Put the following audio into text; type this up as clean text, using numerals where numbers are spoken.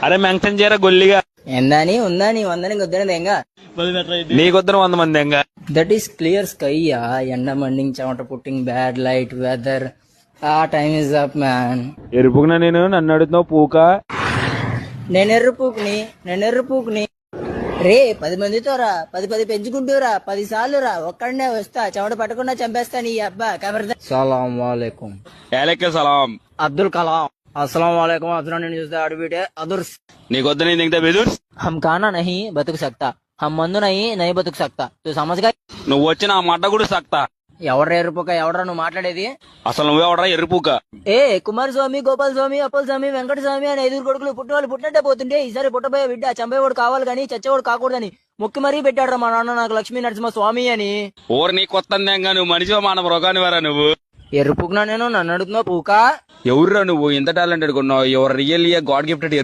అరే మెంక్షన్ చేయరా గొల్లిగా. ఎందని ఉందని వందని వద్దనేది ఎంగా నీకొద్దరు 100 మంది ఎంగా. That is clear sky. ఎండ మండింగ్ చెమట పుట్టింగ్ bad light weather time is up man. ఎరుపుకున్నా నేను నన్ను అడుగుతున్నావు పూక. నేను ఎర్ర పూకుని రే 10 మందితో రా 10 పెంచుకుంటూరా 10 సార్లు రా ఒక్కడనే వస్తా చెమట పట్టకుండా చంపేస్తా నీ అబ్బా కబర్దా. సలాం వాలేకుం. ఏలెక్క సలాం. అబ్దుల్ కలాం. अस्सलाम वालेकुम. अदर ने न्यूज़ अडबिटे अदर्स నీకొద్దు నేను దింగతా బెదుర్స్. हम खाना नहीं बतुक सकता, हम मंदु नहीं बतुक सकता. तू समझ गया? నువ్వు వచ్చి నా మాట కూడా సక్తా. ఎవడ్రా ఎరుపుక ఎవడ్రా నువ్వు మాట్లాడేది? అసలు నువ్వే ఎవడరా ఎరుపుక? ఏ కుమారస్వామి గోపాల్ స్వామి అప్పల్ స్వామి వెంకట స్వామి అనే 5 కొడుకులు పుట్టిన వాళ్ళు పుట్టినట్టే పోతుంటే ఈసారి పుట్టబోయే బిడ్డ చంపేవాడు కావాలి గానీ చచ్చేవాడు కాకూడదని మొక్కి మరీ పెట్టాడు మా నాన్న నాకు లక్ష్మీ నరసింహ స్వామి అని. ఓరు నీ కొత్త నువ్వు మనిషి మానవ రోగాని వారా నువ్వు. ఎరుపుకున్నా నేను నన్ను అడుగుతున్నా పూక. ఎవరురా నువ్వు ఇంత టాలెంటెడ్ కొన్నావు? Your really God gifted